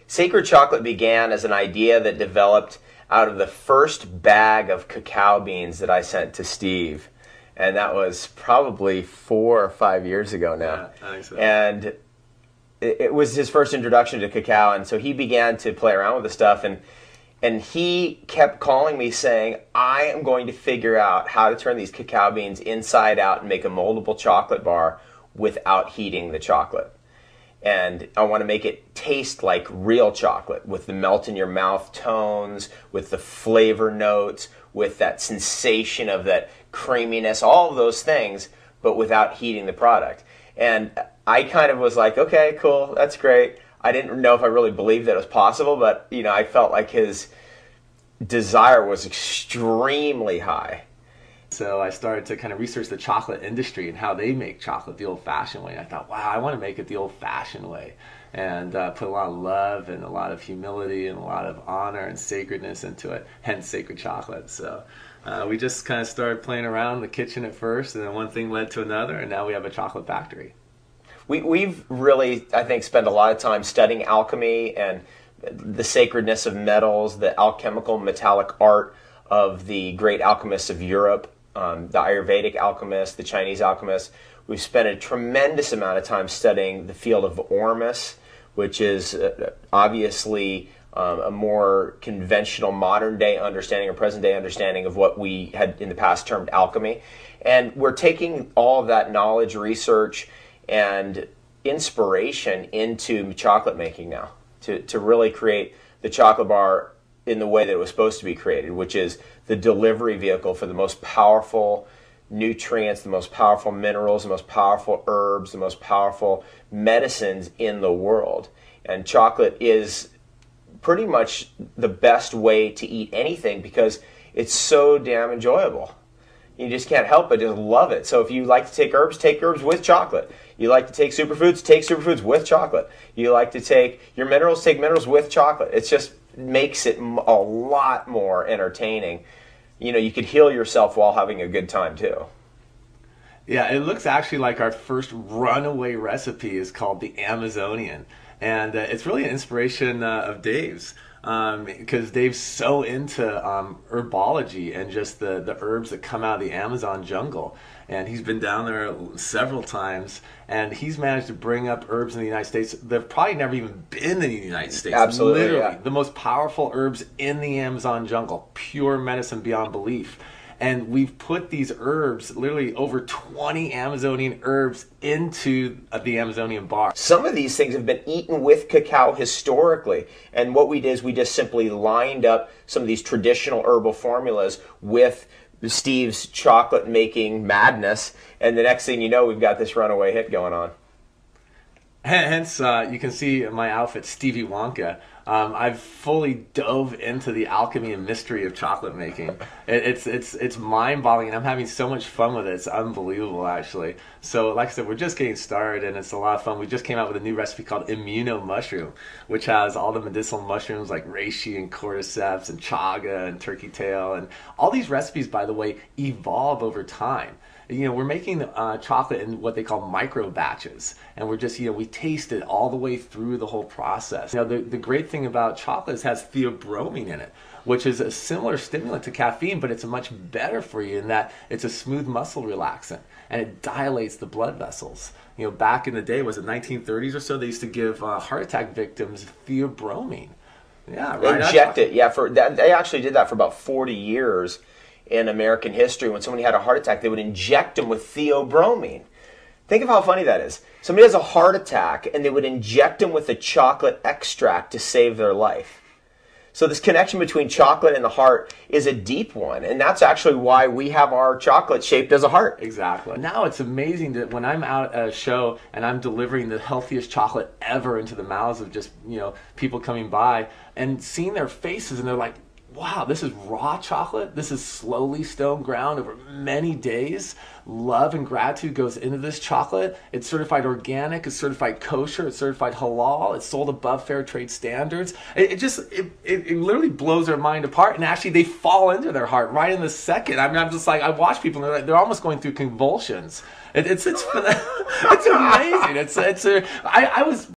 Sacred chocolate began as an idea that developed out of the first bag of cacao beans that I sent to Steve. And that was probably 4 or 5 years ago now. Yeah, I think so. And it was his first introduction to cacao, and so he began to play around with the stuff, and he kept calling me saying, I am going to figure out how to turn these cacao beans inside out and make a moldable chocolate bar without heating the chocolate. And I want to make it taste like real chocolate, with the melt in your mouth tones, with the flavor notes, with that sensation of that creaminess, all of those things, but without heating the product. And I kind of was like, okay, cool, that's great. I didn't know if I really believed that it was possible, but I felt like his desire was extremely high. So I started to kind of research the chocolate industry and how they make chocolate the old-fashioned way. And I thought, wow, I want to make it the old-fashioned way, and put a lot of love and a lot of humility and a lot of honor and sacredness into it, hence sacred chocolate. So we just kind of started playing around in the kitchen at first, and then one thing led to another, and now we have a chocolate factory. We've really, I think, spent a lot of time studying alchemy and the sacredness of metals, the alchemical metallic art of the great alchemists of Europe, the Ayurvedic alchemists, the Chinese alchemists. We've spent a tremendous amount of time studying the field of ormus, which is obviously a more conventional modern-day understanding or present-day understanding of what we had in the past termed alchemy. And we're taking all of that knowledge, research, and inspiration into chocolate making now to really create the chocolate bar in the way that it was supposed to be created, which is the delivery vehicle for the most powerful nutrients, the most powerful minerals, the most powerful herbs, the most powerful medicines in the world. And chocolate is pretty much the best way to eat anything because it's so damn enjoyable. You just can't help but just love it. So if you like to take herbs with chocolate. You like to take superfoods with chocolate. You like to take your minerals, take minerals with chocolate. It just makes it a lot more entertaining. You could heal yourself while having a good time too. Yeah, it looks actually like our first runaway recipe is called the Amazonian. And it's really an inspiration of Dave's. Because Dave's so into herbology and just the herbs that come out of the Amazon jungle. And he's been down there several times, and he's managed to bring up herbs in the United States that have probably never even been in the United States. Absolutely, literally, yeah. The most powerful herbs in the Amazon jungle, pure medicine beyond belief. And we've put these herbs, literally over 20 Amazonian herbs, into the Amazonian bar. Some of these things have been eaten with cacao historically. And what we did is we just simply lined up some of these traditional herbal formulas with Steve's chocolate making madness. And the next thing you know, we've got this runaway hit going on. Hence, you can see my outfit, Stevie Wonka. I've fully dove into the alchemy and mystery of chocolate making. It's mind-boggling, and I'm having so much fun with it. It's unbelievable, actually. So, like I said, we're just getting started, and it's a lot of fun. We just came out with a new recipe called Immuno Mushroom, which has all the medicinal mushrooms like reishi and cordyceps and chaga and turkey tail. And all these recipes, by the way, evolve over time. We're making chocolate in what they call micro batches, and we're just, we taste it all the way through the whole process. The great thing about chocolate is it has theobromine in it, which is a similar stimulant to caffeine, but it's much better for you in that it's a smooth muscle relaxant, and it dilates the blood vessels. Back in the day, was it 1930s or so, they used to give heart attack victims theobromine. Yeah, right. Inject it, yeah. They actually did that for about 40 years. In American history, when somebody had a heart attack, they would inject them with theobromine. Think of how funny that is. Somebody has a heart attack, and they would inject them with a chocolate extract to save their life. So this connection between chocolate and the heart is a deep one, and that's actually why we have our chocolate shaped as a heart. Exactly. Now it's amazing that when I'm out at a show and I'm delivering the healthiest chocolate ever into the mouths of just, people coming by and seeing their faces, and they're like, wow, this is raw chocolate. This is slowly stone ground over many days. Love and gratitude goes into this chocolate. It's certified organic. It's certified kosher. It's certified halal. It's sold above fair trade standards. It literally blows their mind apart. And actually, they fall into their heart right in the second. I mean, I'm just like, I watch people and they're almost going through convulsions. It's amazing. I was